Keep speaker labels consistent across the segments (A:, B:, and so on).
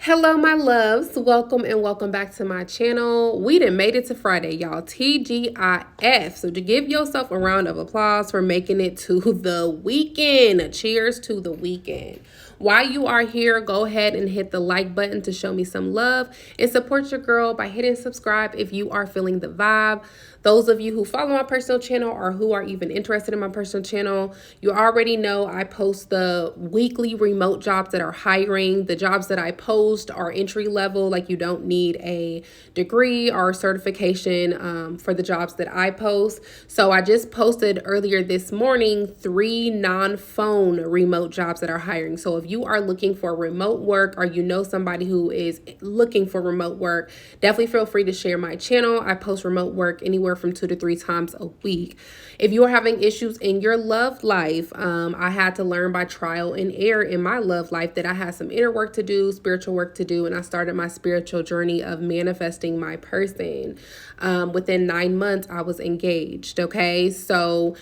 A: Hello, my loves. Welcome and welcome back to my channel. We done made it to Friday, y'all. TGIF. So to give yourself a round of applause for making it to the weekend. Cheers to the weekend. While you are here, go ahead and hit the like button to show me some love and support your girl by hitting subscribe if you are feeling the vibe. Those of you who follow my personal channel or who are even interested in my personal channel, you already know I post the weekly remote jobs that are hiring. The jobs that I post are entry level, like you don't need a degree or certification for the jobs that I post. So I just posted earlier this morning 3 non-phone remote jobs that are hiring. So if you are looking for remote work or you know somebody who is looking for remote work, definitely feel free to share my channel. I post remote work anywhere from 2 to 3 times a week. If you are having issues in your love life, I had to learn by trial and error in my love life that I had some inner work to do, spiritual work to do, and I started my spiritual journey of manifesting my person. Within 9 months, I was engaged. Okay, so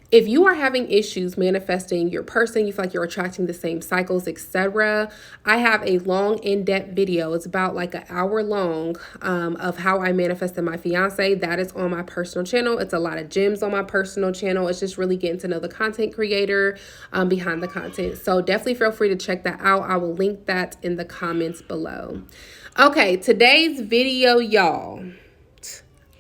A: if you are having issues manifesting your person, you feel like you're attracting the same cycles, etc., I have a long, in-depth video. It's about like an hour long of how I manifested my fiance. That is on my personal channel. It's a lot of gems on my personal channel. It's just really getting to know the content creator behind the content. So definitely feel free to check that out. I will link that in the comments below. Okay, today's video, y'all.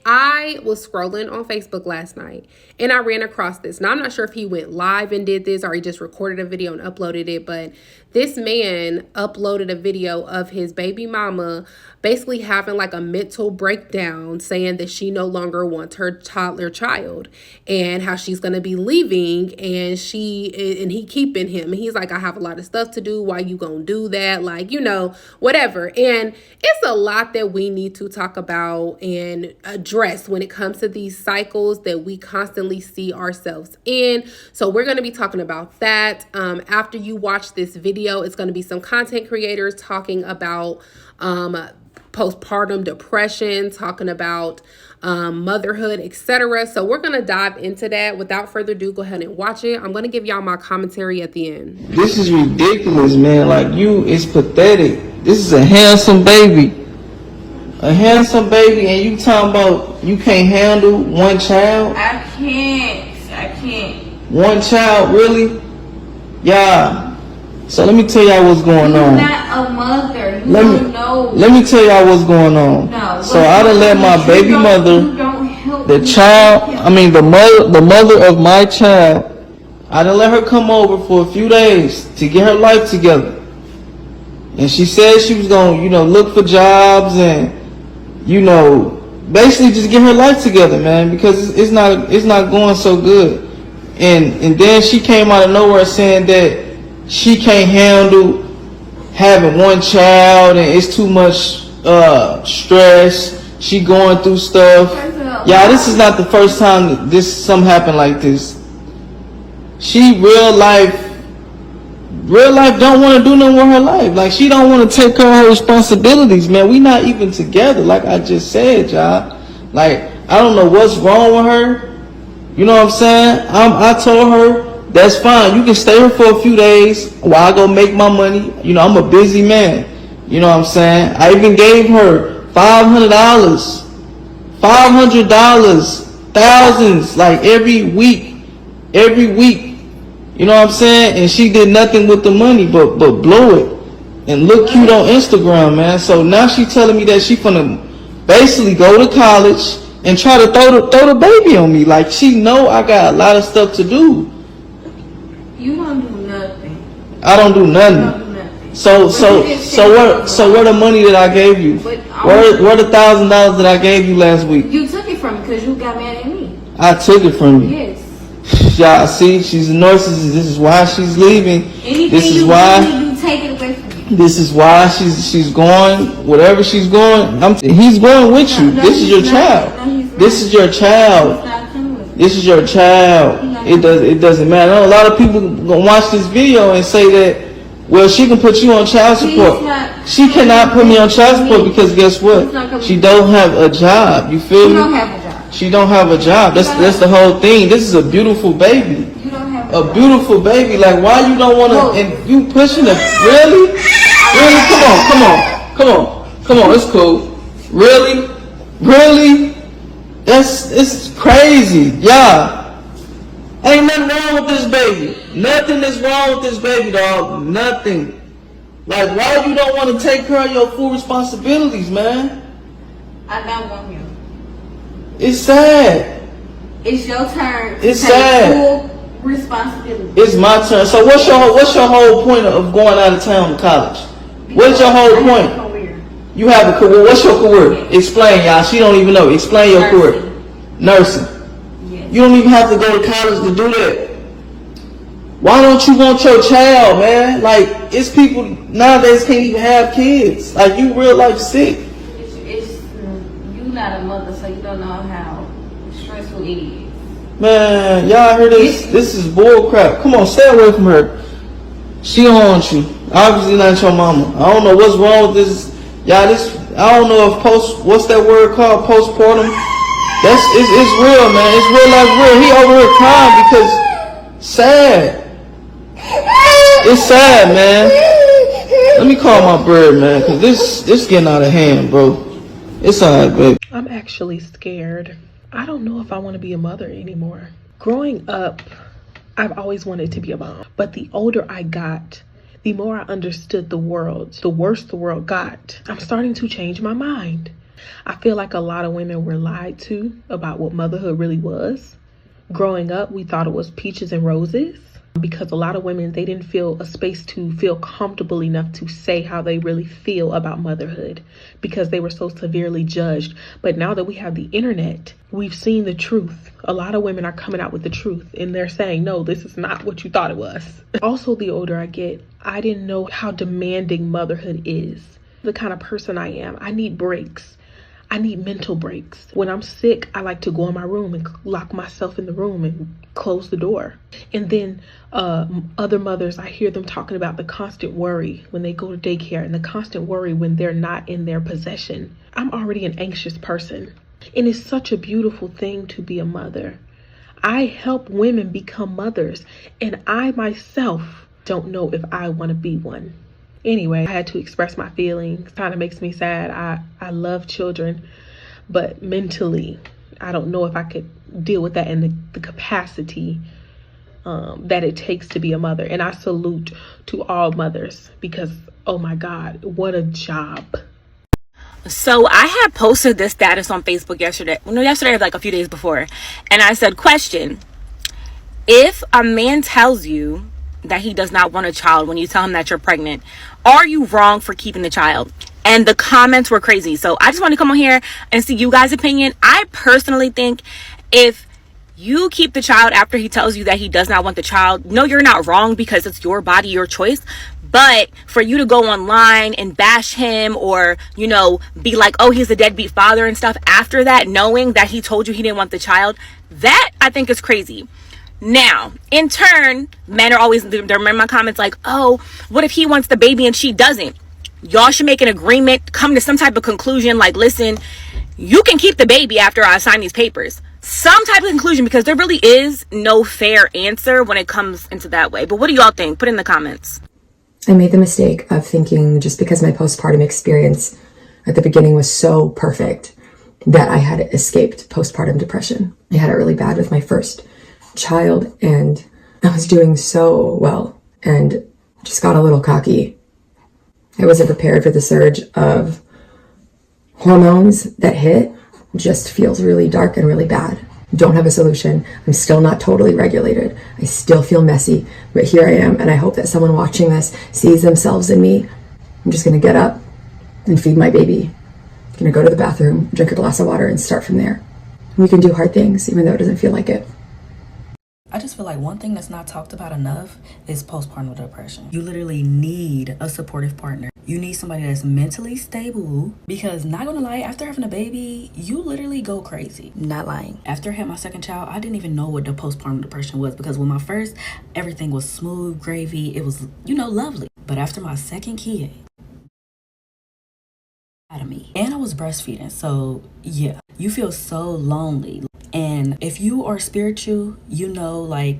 A: I was scrolling on Facebook last night and I ran across this. Now, I'm not sure if he went live and did this or he just recorded a video and uploaded it, but this man uploaded a video of his baby mama basically having like a mental breakdown, saying that she no longer wants her toddler child and how she's going to be leaving, and he keeping him. And he's like, I have a lot of stuff to do. Why you going to do that? Like, you know, whatever. And it's a lot that we need to talk about and address when it comes to these cycles that we constantly see ourselves in. So we're going to be talking about that. After you watch this video, it's going to be some content creators talking about postpartum depression, talking about motherhood, etc. So we're going to dive into that. Without further ado, go ahead and watch it. I'm going to give y'all my commentary at the end.
B: This is ridiculous, man. Like, it's pathetic. This is a handsome baby. A handsome baby, and you talking about you can't handle one child?
C: I can't.
B: One child, really? Yeah. So let me tell y'all what's going on.
C: You're not a mother. You don't know.
B: Let me tell y'all what's going on.
C: No.
B: So I done let my baby mother, the mother of my child, I done let her come over for a few days to get her life together. And she said she was going to, look for jobs and, basically just get her life together, man, because it's not going so good. And then she came out of nowhere saying that she can't handle having one child and it's too much stress. She going through stuff. Yeah, this is not the first time that something happened like this. She real life don't want to do nothing with her life. Like, she don't want to take care of her responsibilities, man. We not even together, like I just said, y'all. Like, I don't know what's wrong with her. You know what I'm saying? I told her, that's fine. You can stay here for a few days while I go make my money. I'm a busy man. You know what I'm saying? I even gave her $500, thousands, like every week. You know what I'm saying? And she did nothing with the money but blew it and look cute on Instagram, man. So now she telling me that she finna basically go to college and try to throw the baby on me. Like, she know I got a lot of stuff to do.
C: You don't do nothing.
B: I don't do nothing. So where the money that I gave you? Where the $1,000 that I gave you last week?
C: You took it from me because you got mad at me.
B: I took it from you.
C: Yes.
B: Y'all see, she's a narcissist. This is why she's leaving.
C: Anything you take it away from me.
B: This is why she's going. Whatever she's going, he's going with you. This is your child. This is your child. This is your child. It doesn't matter. I know a lot of people gonna watch this video and say that, well, she can put you on child support. She cannot put me on child support because guess what? She don't have a job. You feel me?
C: You don't have a job.
B: She don't have a job. That's the whole thing. This is a beautiful baby.
C: You don't have
B: a beautiful baby. Like, why you don't want to? And you pushing it? Really? Really? Come on. It's cool. Really? It's crazy. Yeah. Ain't nothing wrong with this baby. Nothing is wrong with this baby, dog. Nothing. Like, why you don't want to take care of your full responsibilities, man?
C: I don't want you.
B: It's sad.
C: It's your turn.
B: It's sad.
C: Full responsibility.
B: It's my turn. So what's your whole point of going out of town to college? What's your whole point? You have a career. What's your career? Explain, y'all. She don't even know. Explain your career. Nursing.
C: Yes.
B: You don't even have to go to college to do that. Why don't you want your child, man? Like, it's people nowadays can't even have kids. Like, you real life sick.
C: It's you not a mother, so you don't know how stressful it is.
B: Man, y'all hear this? This is bull crap. Come on, stay away from her. She don't want you. Obviously not your mama. I don't know what's wrong with this. Y'all, I don't know if what's that word called? Postpartum? It's real, man. It's real life real. He over here crying because sad. It's sad, man. Let me call my bird, man, because this getting out of hand, bro. It's alright, baby.
A: I'm actually scared. I don't know if I want to be a mother anymore. Growing up, I've always wanted to be a mom. But the older I got, the more I understood the world, the worse the world got. I'm starting to change my mind. I feel like a lot of women were lied to about what motherhood really was. Growing up, we thought it was peaches and roses because a lot of women, they didn't feel a space to feel comfortable enough to say how they really feel about motherhood because they were so severely judged. But now that we have the internet, we've seen the truth. A lot of women are coming out with the truth and they're saying, no, this is not what you thought it was. Also, the older I get, I didn't know how demanding motherhood is. The kind of person I am, I need breaks. I need mental breaks. When I'm sick, I like to go in my room and lock myself in the room and close the door. And then other mothers, I hear them talking about the constant worry when they go to daycare and the constant worry when they're not in their possession. I'm already an anxious person. And it's such a beautiful thing to be a mother. I help women become mothers, and I myself don't know if I want to be one. Anyway, I had to express my feelings. Kind of makes me sad. I love children, but mentally, I don't know if I could deal with that in the capacity that it takes to be a mother. And I salute to all mothers because, oh my God, what a job.
D: So I had posted this status on Facebook yesterday, like a few days before. And I said, question, if a man tells you that he does not want a child when you tell him that you're pregnant, are you wrong for keeping the child? And the comments were crazy. So I just want to come on here and see you guys' opinion. I personally think if you keep the child after he tells you that he does not want the child, no, you're not wrong because it's your body, your choice. But for you to go online and bash him or, be like, oh, he's a deadbeat father and stuff after that, knowing that he told you he didn't want the child, that I think is crazy. Now, in turn, men are always, they're in my comments like, oh, what if he wants the baby and she doesn't? Y'all should make an agreement, come to some type of conclusion like, listen, you can keep the baby after I sign these papers. Some type of conclusion, because there really is no fair answer when it comes into that way. But what do y'all think? Put in the comments.
E: I made the mistake of thinking just because my postpartum experience at the beginning was so perfect that I had escaped postpartum depression. I had it really bad with my first child and I was doing so well and just got a little cocky. I wasn't prepared for the surge of hormones that hit. Just feels really dark and really bad. Don't have a solution. I'm still not totally regulated. I still feel messy, but here I am, and I hope that someone watching this sees themselves in me. I'm just gonna get up and feed my baby. I'm gonna go to the bathroom, drink a glass of water, and start from there. We can do hard things, even though it doesn't feel like it.
F: I just feel like one thing that's not talked about enough is postpartum depression. You literally need a supportive partner. You need somebody that's mentally stable because, not gonna lie, after having a baby, you literally go crazy. Not lying. After I had my second child, I didn't even know what the postpartum depression was because with my first, everything was smooth, gravy. It was, lovely. But after my second kid, out of me. And I was breastfeeding, so yeah, you feel so lonely. And if you are spiritual, like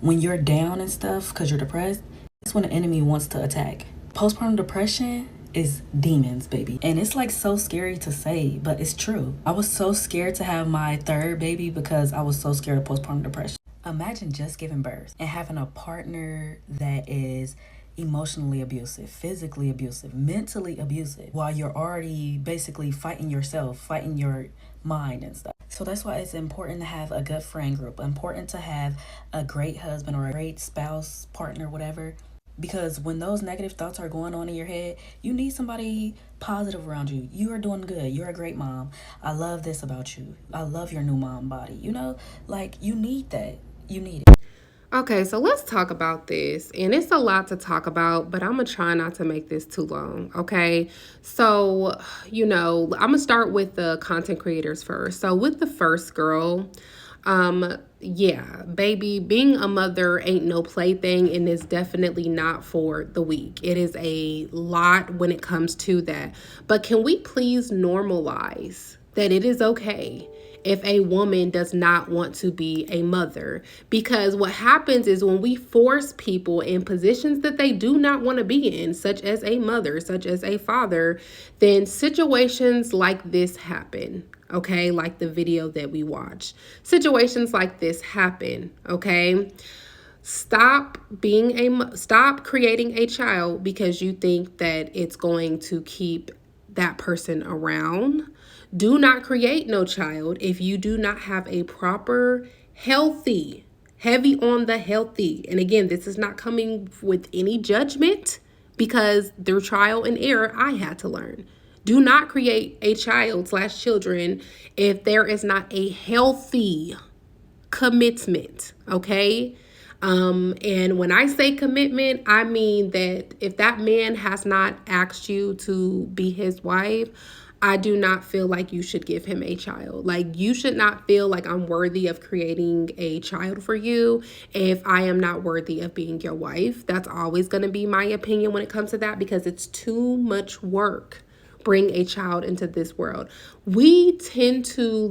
F: when you're down and stuff because you're depressed, that's when the enemy wants to attack. Postpartum depression is demons, baby. And it's like so scary to say, but it's true. I was so scared to have my third baby because I was so scared of postpartum depression. Imagine just giving birth and having a partner that is emotionally abusive, physically abusive, mentally abusive, while you're already basically fighting yourself, fighting your mind and stuff. So that's why it's important to have a good friend group, important to have a great husband or a great spouse, partner, whatever. Because when those negative thoughts are going on in your head, you need somebody positive around you. You are doing good. You're a great mom. I love this about you. I love your new mom body. You know, like, you need that. You need it.
A: Okay, so let's talk about this. And it's a lot to talk about, but I'm going to try not to make this too long, okay? So, I'm going to start with the content creators first. So with the first girl, yeah, baby, being a mother ain't no plaything, and it's definitely not for the weak. It is a lot when it comes to that. But can we please normalize that it is okay if a woman does not want to be a mother? Because what happens is when we force people in positions that they do not want to be in, such as a mother, such as a father, then situations like this happen. Okay, like the video that we watched. Situations like this happen, okay? Stop creating a child because you think that it's going to keep that person around. Do not create no child if you do not have a proper, healthy, heavy on the healthy. And again, this is not coming with any judgment because through trial and error, I had to learn. Do not create a child/children if there is not a healthy commitment, okay? And when I say commitment, I mean that if that man has not asked you to be his wife, I do not feel like you should give him a child. Like, you should not feel like I'm worthy of creating a child for you if I am not worthy of being your wife. That's always going to be my opinion when it comes to that, because it's too much work. Bring a child into this world. We tend to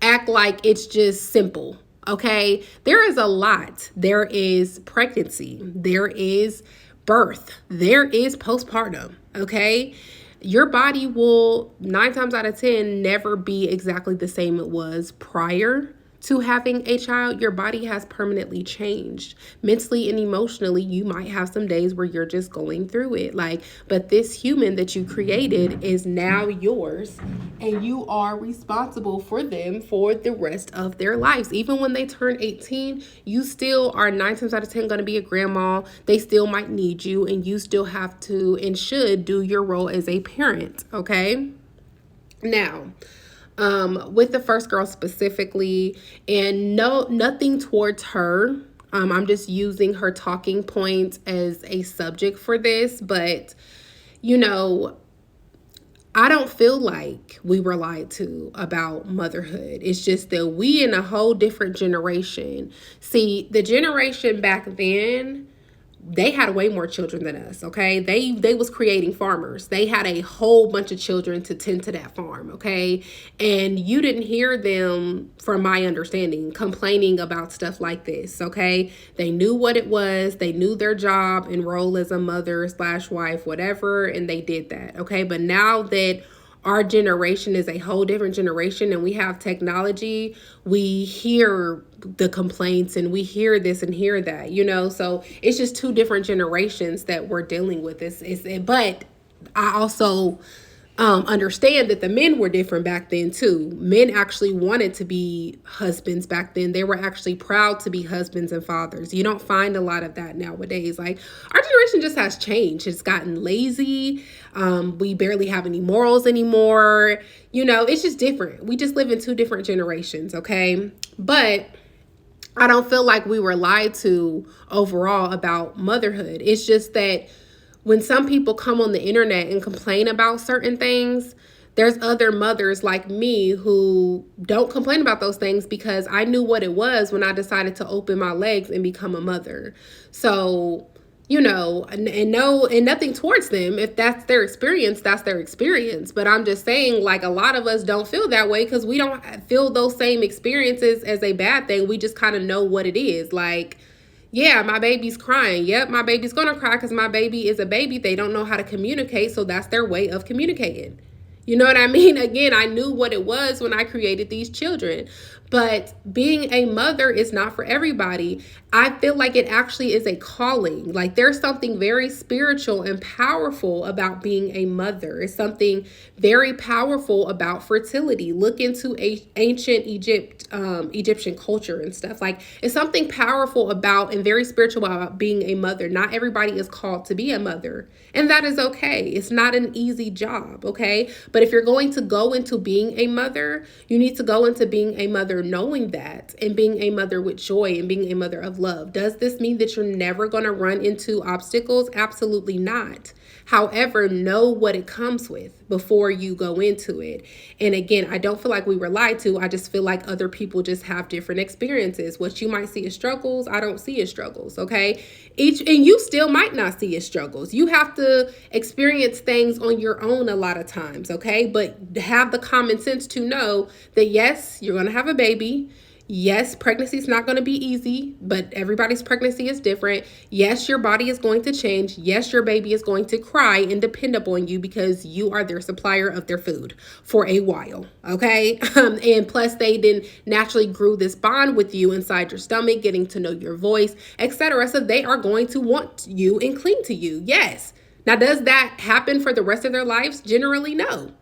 A: act like it's just simple. Okay, there is a lot. There is pregnancy, there is birth, there is postpartum. Okay, your body will 9 times out of 10 never be exactly the same it was prior to having a child. Your body has permanently changed. Mentally and emotionally, you might have some days where you're just going through it. But this human that you created is now yours, and you are responsible for them for the rest of their lives. Even when they turn 18, you still are 9 times out of 10 going to be a grandma. They still might need you, and you still have to and should do your role as a parent, okay? Now, with the first girl specifically, and nothing towards her. I'm just using her talking points as a subject for this, but I don't feel like we were lied to about motherhood. It's just that we in a whole different generation. See, the generation back then, they had way more children than us, okay? They was creating farmers. They had a whole bunch of children to tend to that farm, okay? And you didn't hear them, from my understanding, complaining about stuff like this, okay? They knew what it was. They knew their job and role as a mother/wife, whatever, and they did that, okay? But now that our generation is a whole different generation and we have technology, we hear the complaints and we hear this and hear that, so it's just two different generations that we're dealing with this. But I also understand that the men were different back then too. Men actually wanted to be husbands back then. They were actually proud to be husbands and fathers. You don't find a lot of that nowadays. Our generation just has changed. It's gotten lazy. We barely have any morals anymore. It's just different. We just live in two different generations, okay? But I don't feel like we were lied to overall about motherhood. It's just that when some people come on the internet and complain about certain things, there's other mothers like me who don't complain about those things because I knew what it was when I decided to open my legs and become a mother. So, and nothing towards them. If that's their experience, that's their experience. But I'm just saying, a lot of us don't feel that way because we don't feel those same experiences as a bad thing. We just kind of know what it is. Yeah, my baby's crying. Yep, my baby's gonna cry because my baby is a baby. They don't know how to communicate, so that's their way of communicating. You know what I mean? Again, I knew what it was when I created these children. But being a mother is not for everybody. I feel like it actually is a calling. Like there's something very spiritual and powerful about being a mother. It's something very powerful about fertility. Look into ancient Egyptian culture and stuff. Like it's something powerful about and very spiritual about being a mother. Not everybody is called to be a mother, and that is okay. It's not an easy job, okay? But if you're going to go into being a mother, you need to go into being a mother knowing that and being a mother with joy and being a mother of love. Does this mean that you're never going to run into obstacles? Absolutely not. However, know what it comes with before you go into it. And again, I don't feel like we were lied to. I just feel like other people just have different experiences. What you might see as struggles, I don't see as struggles, okay? And you still might not see as struggles. You have to experience things on your own a lot of times, okay? But have the common sense to know that yes, you're going to have a baby. Yes, pregnancy is not going to be easy, but everybody's pregnancy is different. Yes, your body is going to change. Yes, your baby is going to cry and depend upon you because you are their supplier of their food for a while, okay? And plus, they then naturally grew this bond with you inside your stomach, getting to know your voice, etc. So they are going to want you and cling to you. Yes. Now, does that happen for the rest of their lives? Generally, no.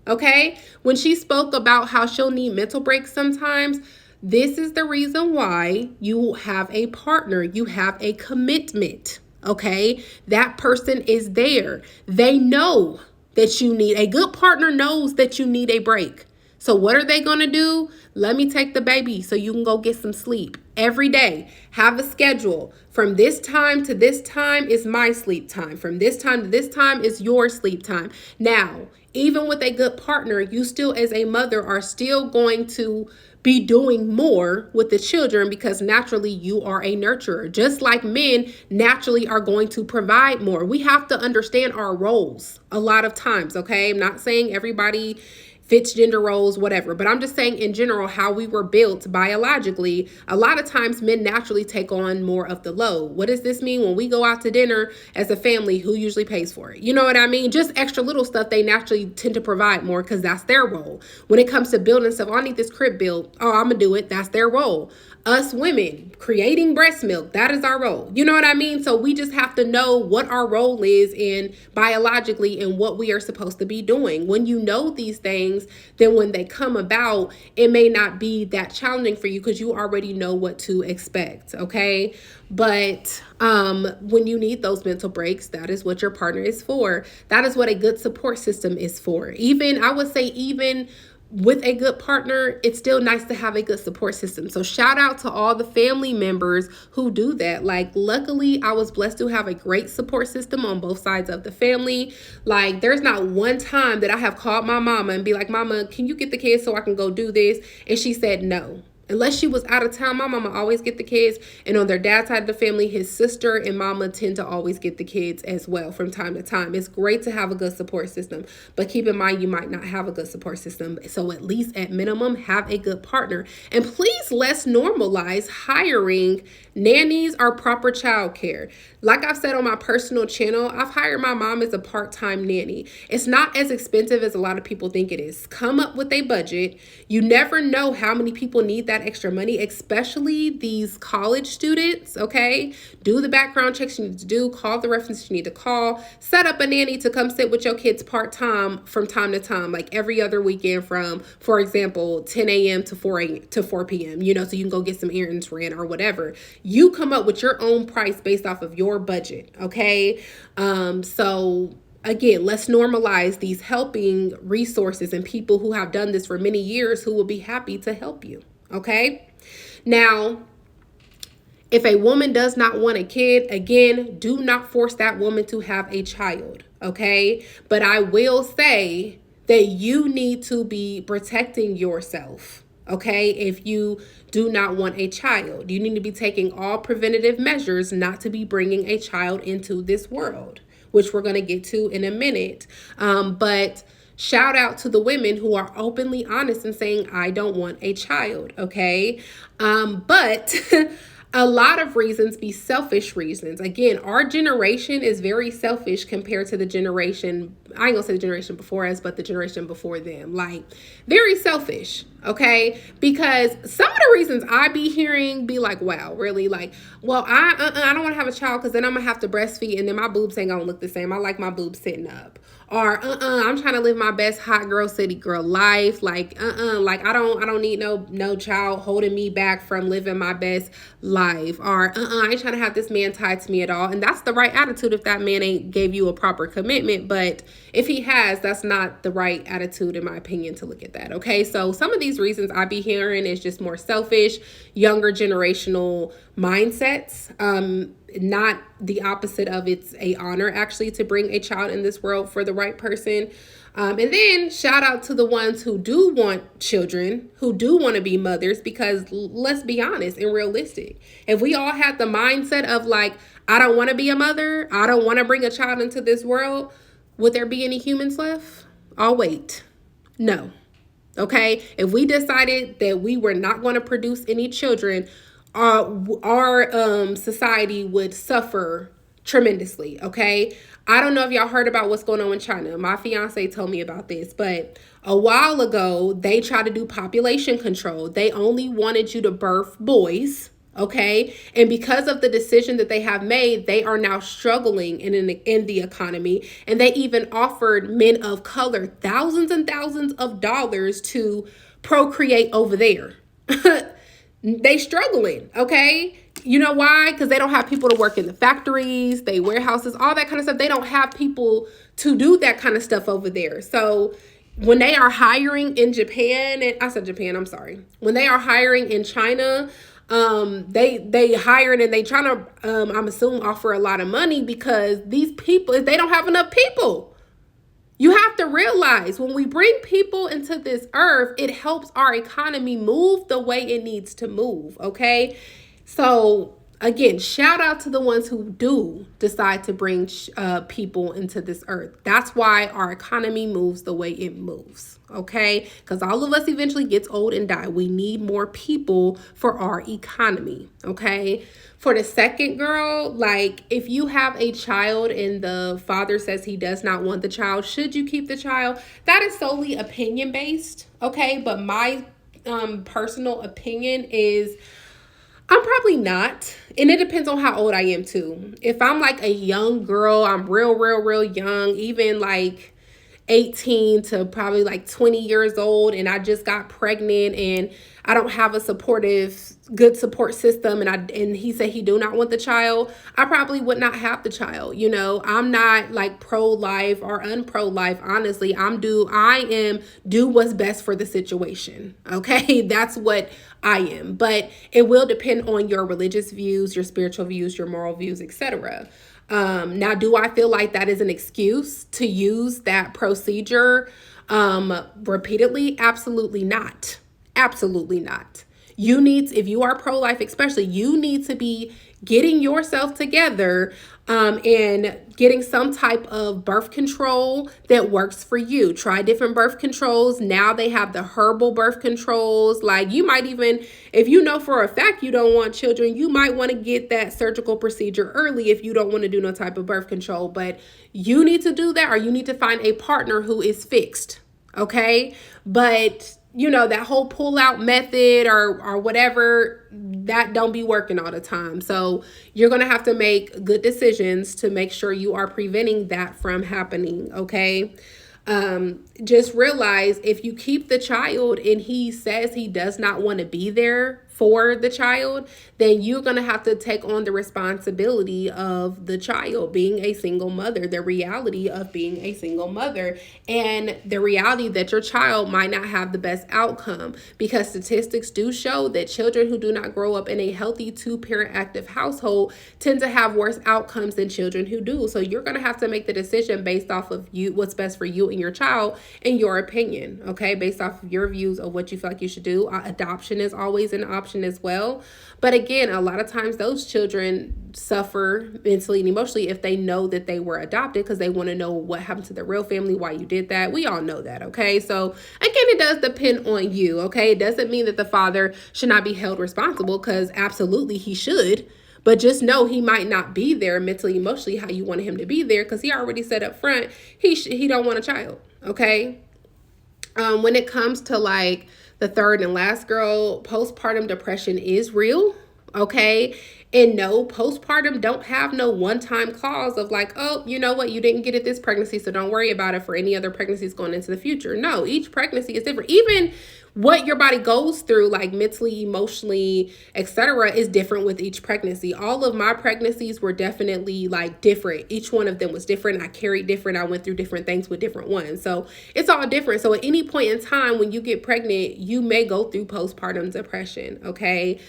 A: Okay? When she spoke about how she'll need mental breaks sometimes, this is the reason why you have a partner. You have a commitment, okay? That person is there. They know that you need, a good partner knows that you need a break. So what are they going to do? Let me take the baby so you can go get some sleep. Every day, have a schedule. From this time to this time is my sleep time. From this time to this time is your sleep time. Now, even with a good partner, you still as a mother are still going to be doing more with the children because naturally you are a nurturer. Just like men naturally are going to provide more. We have to understand our roles a lot of times, okay? I'm not saying everybody fits gender roles, whatever. But I'm just saying in general, how we were built biologically, a lot of times men naturally take on more of the load. What does this mean? When we go out to dinner as a family, who usually pays for it? You know what I mean? Just extra little stuff, they naturally tend to provide more because that's their role. When it comes to building stuff, I need this crib built. Oh, I'm gonna do it. That's their role. Us women, creating breast milk, that is our role. You know what I mean? So we just have to know what our role is in biologically and what we are supposed to be doing. When you know these things, then when they come about, it may not be that challenging for you because you already know what to expect, okay? But when you need those mental breaks, that is what your partner is for. That is what a good support system is for. Even, I would say, even with a good partner, it's still nice to have a good support system. So shout out to all the family members who do that. Like, luckily, I was blessed to have a great support system on both sides of the family. Like, there's not one time that I have called my mama and be like, Mama, can you get the kids so I can go do this? And she said no. Unless she was out of town, my mama always get the kids. And on their dad's side of the family, his sister and mama tend to always get the kids as well from time to time. It's great to have a good support system. But keep in mind, you might not have a good support system. So at least at minimum, have a good partner. And please, let's normalize hiring nannies or proper childcare. Like I've said on my personal channel, I've hired my mom as a part-time nanny. It's not as expensive as a lot of people think it is. Come up with a budget. You never know how many people need that extra money, especially these college students, okay? Do the background checks you need to do, call the references you need to call, set up a nanny to come sit with your kids part-time from time to time, like every other weekend from, for example, 10 a.m. to 4 p.m., you know, so you can go get some errands ran or whatever. You come up with your own price based off of your budget, okay? So again, let's normalize these helping resources and people who have done this for many years who will be happy to help you, okay? Now, if a woman does not want a kid, again, do not force that woman to have a child, okay? But I will say that you need to be protecting yourself, okay? If you do not want a child, you need to be taking all preventative measures not to be bringing a child into this world, which we're going to get to in a minute. But shout out to the women who are openly honest and saying, I don't want a child, okay? But a lot of reasons be selfish reasons. Again, our generation is very selfish compared to the generation, I ain't gonna say the generation before us, but the generation before them. Like, very selfish, okay? Because some of the reasons I be hearing be like, wow, really? Like, well, I don't want to have a child because then I'm gonna have to breastfeed and then my boobs ain't gonna look the same. I like my boobs sitting up. Or I'm trying to live my best hot girl city girl life. Like like I don't need no child holding me back from living my best life. Or I ain't trying to have this man tied to me at all. And that's the right attitude if that man ain't gave you a proper commitment. But if he has, that's not the right attitude in my opinion to look at that. Okay, so some of these reasons I be hearing is just more selfish, younger generational mindsets. Not the opposite of it's a honor actually to bring a child in this world for the right person. And then shout out to the ones who do want children, who do want to be mothers, because let's be honest and realistic. If we all had the mindset of like, I don't want to be a mother, I don't want to bring a child into this world, would there be any humans left? I'll wait. No. Okay. If we decided that we were not going to produce any children, our society would suffer tremendously. Okay. I don't know if y'all heard about what's going on in China. My fiance told me about this, but a while ago, they tried to do population control. They only wanted you to birth boys. Okay. And because of the decision that they have made, they are now struggling in the economy. And they even offered men of color thousands and thousands of dollars to procreate over there. They struggling, okay? You know why? Because they don't have people to work in the factories, they warehouses, all that kind of stuff. They don't have people to do that kind of stuff over there. So when they are hiring in Japan, and I said Japan, I'm sorry. When they are hiring in China, they hiring and they trying to, I'm assuming, offer a lot of money because these people, they don't have enough people. You have to realize when we bring people into this earth, it helps our economy move the way it needs to move, okay? So again, shout out to the ones who do decide to bring people into this earth. That's why our economy moves the way it moves, okay? Because all of us eventually gets old and die. We need more people for our economy, okay? For the second girl, like if you have a child and the father says he does not want the child, should you keep the child? That is solely opinion based, okay? But my personal opinion is I'm probably not. And it depends on how old I am too. If I'm like a young girl, I'm real young, even like 18 to probably like 20 years old, and I just got pregnant and I don't have a good support system, and he said he do not want the child, I probably would not have the child. You know, I'm not like pro-life or unpro-life. Honestly, I am do what's best for the situation. Okay, that's what I am. But it will depend on your religious views, your spiritual views, your moral views, etc. Now, do I feel like that is an excuse to use that procedure repeatedly? Absolutely not. Absolutely not. You need, if you are pro-life especially, you need to be getting yourself together and getting some type of birth control that works for you. Try different birth controls. Now they have the herbal birth controls. Like you might even, if you know for a fact you don't want children, you might want to get that surgical procedure early if you don't want to do no type of birth control. But you need to do that, or you need to find a partner who is fixed. Okay. But you know, that whole pull out method or whatever, that don't be working all the time. So you're going to have to make good decisions to make sure you are preventing that from happening. Okay. Just realize if you keep the child and he says he does not want to be there for the child, then you're going to have to take on the responsibility of the child being a single mother, the reality of being a single mother, and the reality that your child might not have the best outcome, because statistics do show that children who do not grow up in a healthy two-parent active household tend to have worse outcomes than children who do. So you're going to have to make the decision based off of you, what's best for you and your child, in your opinion, okay, based off of your views of what you feel like you should do. Adoption is always an option. option as well. But again, a lot of times those children suffer mentally and emotionally if they know that they were adopted, because they want to know what happened to their real family, why you did that. We all know that, okay? So again, it does depend on you, okay? It doesn't mean that the father should not be held responsible, because absolutely he should. But just know he might not be there mentally, emotionally how you wanted him to be there, because he already said up front he don't want a child, okay? When it comes to like the third and last girl, postpartum depression is real, okay? And no, postpartum don't have no one-time clause of like, oh, you know what, you didn't get it this pregnancy, so don't worry about it for any other pregnancies going into the future. No, each pregnancy is different. Even what your body goes through, like mentally, emotionally, etc., is different with each pregnancy. All of my pregnancies were definitely like different. Each one of them was different. I carried different. I went through different things with different ones. So it's all different. So at any point in time when you get pregnant, you may go through postpartum depression, okay?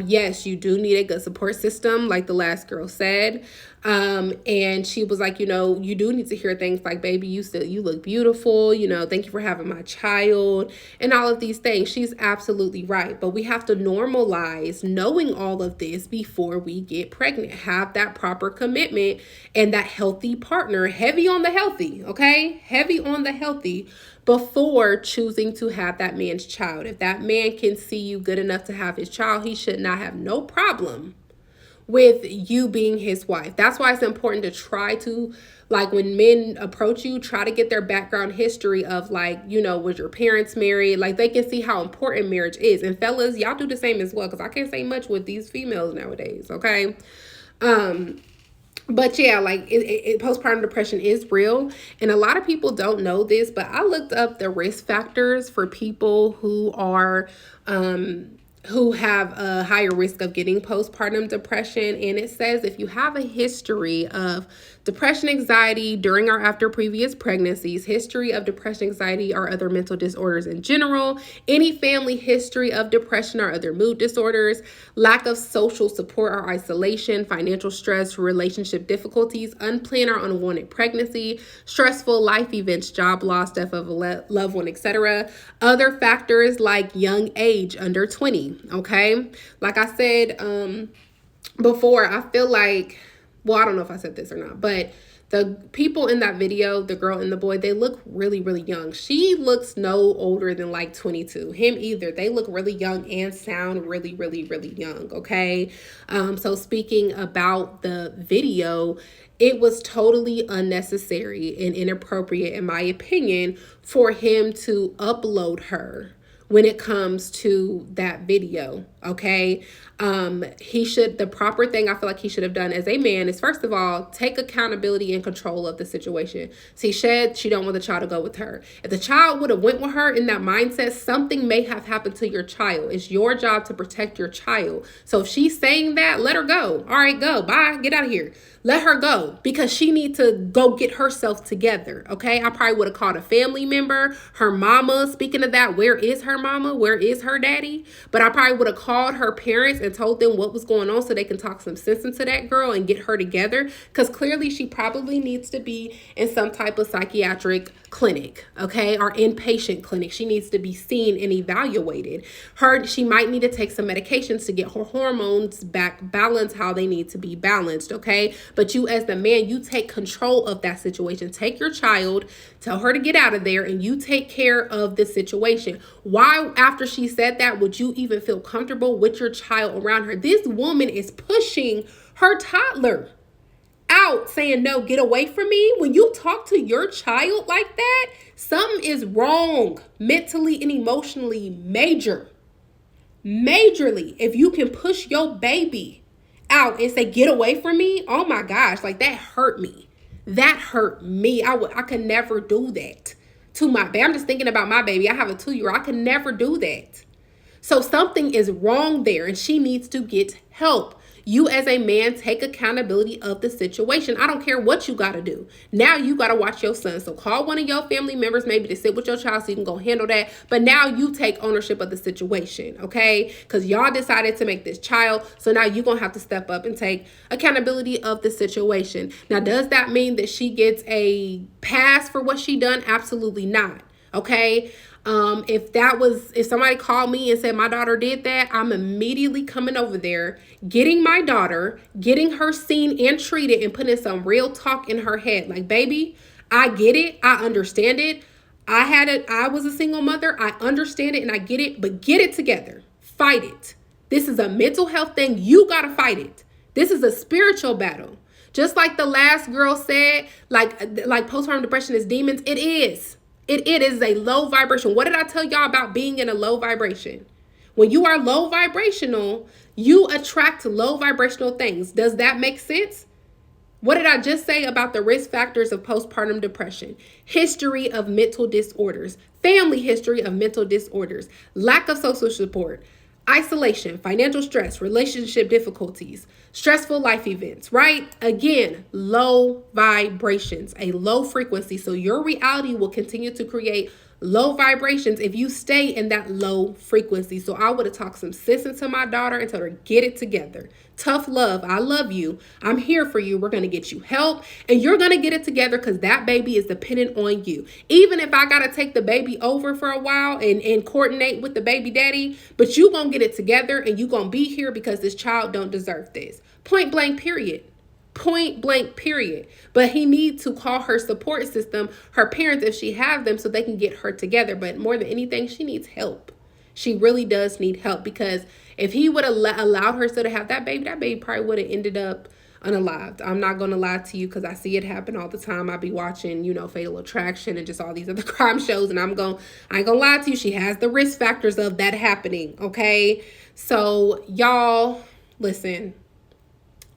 A: Yes, you do need a good support system, like the last girl said. And she was like, you know, you do need to hear things like, baby, you look beautiful, you know, thank you for having my child, and all of these things. She's absolutely right. But we have to normalize knowing all of this before we get pregnant. Have that proper commitment and that healthy partner, heavy on the healthy, okay? Heavy on the healthy before choosing to have that man's child. If that man can see you good enough to have his child, he should not have no problem with you being his wife. That's why it's important to try to, like, when men approach you, try to get their background history of, like, you know, was your parents married? Like, they can see how important marriage is. And fellas, y'all do the same as well, because I can't say much with these females nowadays, okay? But yeah, like postpartum depression is real, and a lot of people don't know this, but I looked up the risk factors for people who have a higher risk of getting postpartum depression. And it says if you have a history of depression, anxiety during or after previous pregnancies, history of depression, anxiety, or other mental disorders in general, any family history of depression or other mood disorders, lack of social support or isolation, financial stress, relationship difficulties, unplanned or unwanted pregnancy, stressful life events, job loss, death of a loved one, etc. Other factors like young age, under 20, okay? Like I said before, I feel like, well, I don't know if I said this or not, but the people in that video, the girl and the boy, they look really, really young. She looks no older than like 22. Him either. They look really young and sound really, really, really young, okay? So speaking about the video, it was totally unnecessary and inappropriate, in my opinion, for him to upload her when it comes to that video, okay? The proper thing I feel like he should have done as a man is, first of all, take accountability and control of the situation. See, she don't want the child to go with her. If the child would have went with her in that mindset, something may have happened to your child. It's your job to protect your child. So if she's saying that, let her go. All right, go. Bye. Get out of here. Let her go, because she needs to go get herself together, okay? I probably would have called a family member, her mama. Speaking of that, where is her mama? Where is her daddy? But I probably would have called her parents and told them what was going on so they can talk some sense into that girl and get her together, because clearly she probably needs to be in some type of psychiatric clinic, okay, or inpatient clinic. She needs to be seen and evaluated. She might need to take some medications to get her hormones back balanced how they need to be balanced, okay? But you as the man, you take control of that situation. Take your child, tell her to get out of there, and you take care of the situation. Why, after she said that, would you even feel comfortable with your child around her? This woman is pushing her toddler out, saying, no, get away from me. When you talk to your child like that, something is wrong mentally and emotionally, majorly. If you can push your baby out and say, get away from me, oh my gosh, like that hurt me. That hurt me. I could never do that to my baby. I'm just thinking about my baby. I have a 2-year-old. I could never do that. So something is wrong there, and she needs to get help. You as a man, take accountability of the situation. I don't care what you got to do. Now you got to watch your son. So call one of your family members maybe to sit with your child so you can go handle that. But now you take ownership of the situation, okay? Because y'all decided to make this child. So now you're going to have to step up and take accountability of the situation. Now, does that mean that she gets a pass for what she done? Absolutely not. Okay. If somebody called me and said my daughter did that, I'm immediately coming over there, getting my daughter, getting her seen and treated, and putting some real talk in her head. Like, baby, I get it. I understand it. I was a single mother. I understand it and I get it, but get it together. Fight it. This is a mental health thing. You got to fight it. This is a spiritual battle. Just like the last girl said, like postpartum depression is demons. It is. It is a low vibration. What did I tell y'all about being in a low vibration? When you are low vibrational, you attract low vibrational things. Does that make sense? What did I just say about the risk factors of postpartum depression? History of mental disorders, family history of mental disorders, lack of social support, isolation, financial stress, relationship difficulties, stressful life events, right? Again, low vibrations, a low frequency. So your reality will continue to create low vibrations if you stay in that low frequency. So I would have talked some sense into my daughter and told her, get it together. Tough love. I love you. I'm here for you. We're going to get you help and you're going to get it together because that baby is dependent on you. Even if I got to take the baby over for a while and coordinate with the baby daddy, but you going to get it together and you going to be here because this child don't deserve this. Point blank, period. Point blank, period. But he needs to call her support system, her parents, if she has them, so they can get her together. But more than anything, she needs help. She really does need help, because if he would have allowed her still to have that baby probably would have ended up unalived. I'm not going to lie to you, because I see it happen all the time. I be watching, Fatal Attraction and just all these other crime shows, and I ain't going to lie to you. She has the risk factors of that happening. Okay. So y'all listen,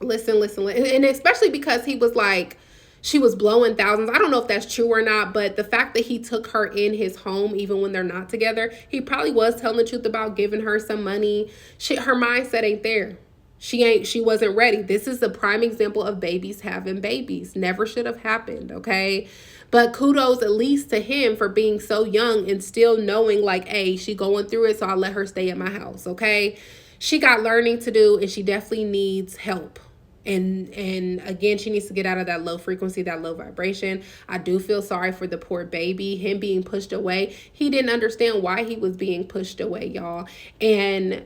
A: and especially because he was like, she was blowing thousands. I don't know if that's true or not, but the fact that he took her in his home even when they're not together, he probably was telling the truth about giving her some money. Her mindset ain't there. She wasn't ready. This is a prime example of babies having babies. Never should have happened, okay? But kudos at least to him for being so young and still knowing like, hey, she going through it, so I'll let her stay at my house, okay? She got learning to do and she definitely needs help. And again, she needs to get out of that low frequency, that low vibration. I do feel sorry for the poor baby, him being pushed away. He didn't understand why he was being pushed away, y'all. And,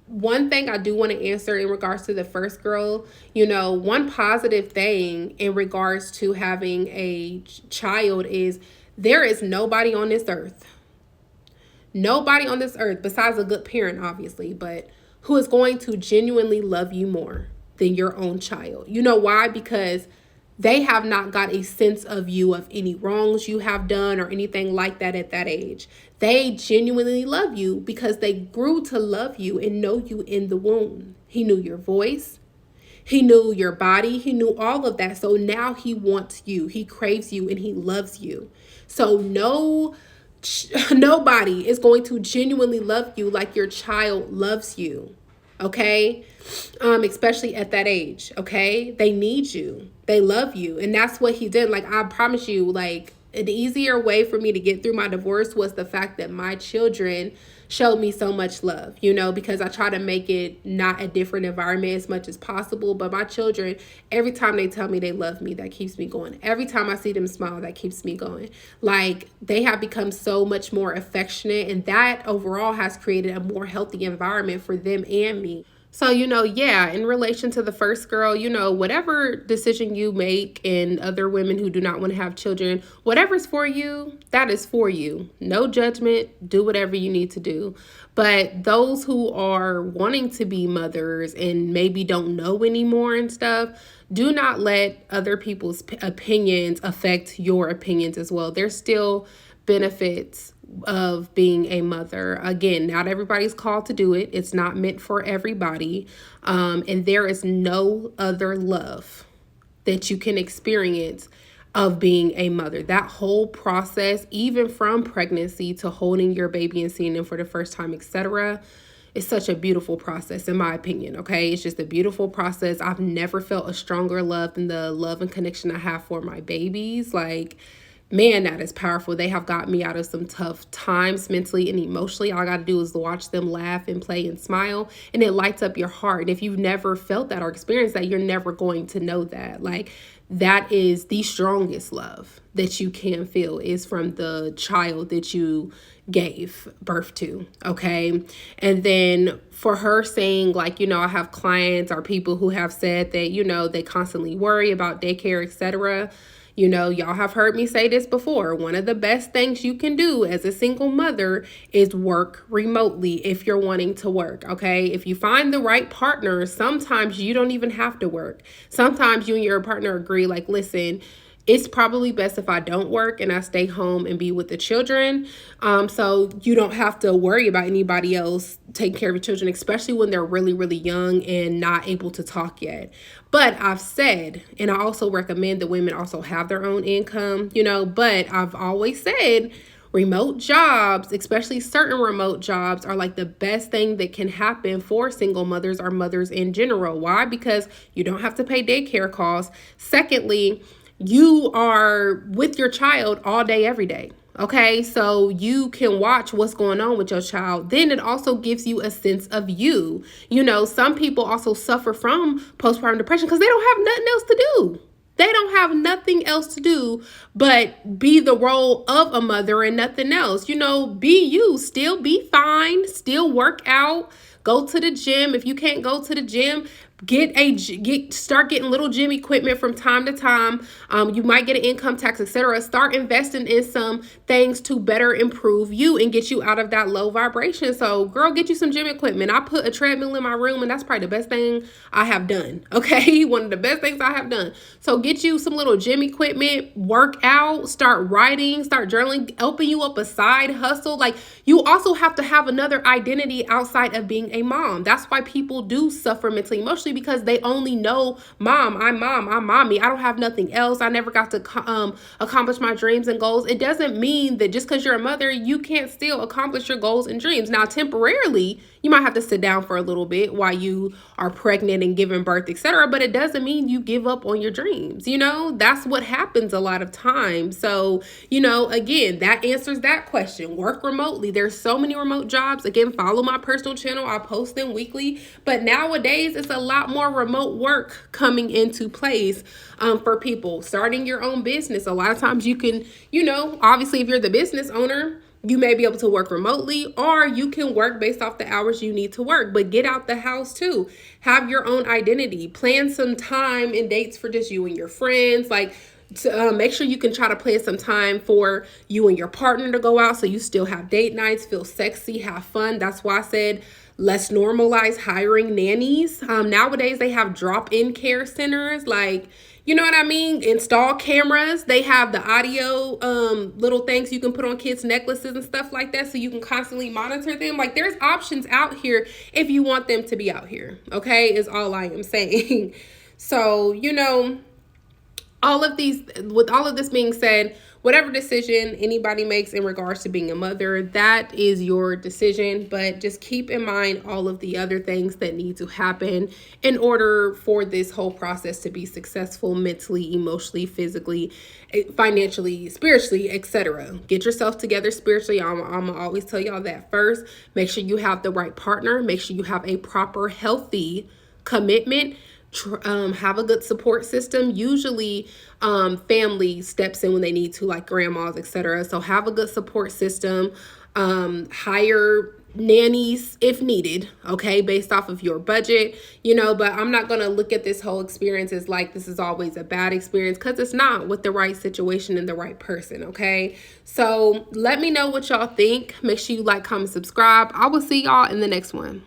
A: one thing I do want to answer in regards to the first girl, one positive thing in regards to having a child is there is nobody on this earth besides a good parent, obviously, but who is going to genuinely love you more than your own child. You know why? Because they have not got a sense of you, of any wrongs you have done or anything like that at that age. They genuinely love you because they grew to love you and know you in the womb. He knew your voice. He knew your body. He knew all of that. So now he wants you. He craves you and he loves you. So nobody is going to genuinely love you like your child loves you. Okay. Especially at that age. Okay. They need you. They love you. And that's what he did. Like, I promise you, like, an easier way for me to get through my divorce was the fact that my children showed me so much love, because I try to make it not a different environment as much as possible. But my children, every time they tell me they love me, that keeps me going. Every time I see them smile, that keeps me going. Like, they have become so much more affectionate, and that overall has created a more healthy environment for them and me. So, in relation to the first girl, whatever decision you make, and other women who do not want to have children, whatever's for you, that is for you. No judgment. Do whatever you need to do. But those who are wanting to be mothers and maybe don't know anymore and stuff, do not let other people's opinions affect your opinions as well. There's still benefits of being a mother. Again, not everybody's called to do it. It's not meant for everybody. And there is no other love that you can experience of being a mother. That whole process, even from pregnancy to holding your baby and seeing them for the first time, etc., is such a beautiful process, in my opinion. Okay. It's just a beautiful process. I've never felt a stronger love than the love and connection I have for my babies. Like, man, that is powerful. They have got me out of some tough times mentally and emotionally. All I got to do is watch them laugh and play and smile, and it lights up your heart. And if you've never felt that or experienced that, you're never going to know that. Like, that is the strongest love that you can feel, is from the child that you gave birth to. Okay. And then for her saying, like, I have clients or people who have said that, they constantly worry about daycare, etc. Y'all have heard me say this before. One of the best things you can do as a single mother is work remotely if you're wanting to work, okay? If you find the right partner, sometimes you don't even have to work. Sometimes you and your partner agree, like, listen, it's probably best if I don't work and I stay home and be with the children. So you don't have to worry about anybody else taking care of your children, especially when they're really, really young and not able to talk yet. But I've said, and I also recommend that women also have their own income, but I've always said remote jobs, especially certain remote jobs, are like the best thing that can happen for single mothers or mothers in general. Why? Because you don't have to pay daycare costs. Secondly, you are with your child all day, every day. Okay, so you can watch what's going on with your child. Then it also gives you a sense of you. Some people also suffer from postpartum depression because they don't have nothing else to do. They don't have nothing else to do but be the role of a mother and nothing else. Be you, still be fine, still work out, go to the gym. If you can't go to the gym, start getting little gym equipment from time to time. You might get an income tax, etc. Start investing in some things to better improve you and get you out of that low vibration. So, girl, get you some gym equipment. I put a treadmill in my room, and that's probably the best thing I have done. Okay, one of the best things I have done. So get you some little gym equipment, work out, start writing, start journaling, open you up a side hustle. Like, you also have to have another identity outside of being a mom. That's why people do suffer mentally, emotionally, because they only know mom, I'm mommy. I don't have nothing else. I never got to accomplish my dreams and goals. It doesn't mean that just because you're a mother, you can't still accomplish your goals and dreams. Now, temporarily, you might have to sit down for a little bit while you are pregnant and giving birth, etc. But it doesn't mean you give up on your dreams. That's what happens a lot of times. So, again, that answers that question. Work remotely. There's so many remote jobs. Again, follow my personal channel. I post them weekly. But nowadays, it's a lot more remote work coming into place for people starting your own business. A lot of times you can, obviously, if you're the business owner, you may be able to work remotely, or you can work based off the hours you need to work, but get out the house too. Have your own identity. Plan some time and dates for just you and your friends. Like, make sure you can try to plan some time for you and your partner to go out so you still have date nights, feel sexy, have fun. That's why I said, let's normalize hiring nannies. Nowadays, they have drop-in care centers, like, you know what I mean? Install cameras. They have the audio little things you can put on kids' necklaces and stuff like that, so you can constantly monitor them. Like, there's options out here if you want them to be out here, okay, is all I am saying. So, with all of this being said, whatever decision anybody makes in regards to being a mother, that is your decision. But just keep in mind all of the other things that need to happen in order for this whole process to be successful mentally, emotionally, physically, financially, spiritually, etc. Get yourself together spiritually. I'm gonna always tell y'all that first. Make sure you have the right partner. Make sure you have a proper, healthy commitment. Have a good support system. Usually family steps in when they need to, like grandmas, etc. So have a good support system. Hire nannies if needed, okay, based off of your budget, but I'm not going to look at this whole experience as like this is always a bad experience, because it's not, with the right situation and the right person, okay? So let me know what y'all think. Make sure you like, comment, subscribe. I will see y'all in the next one.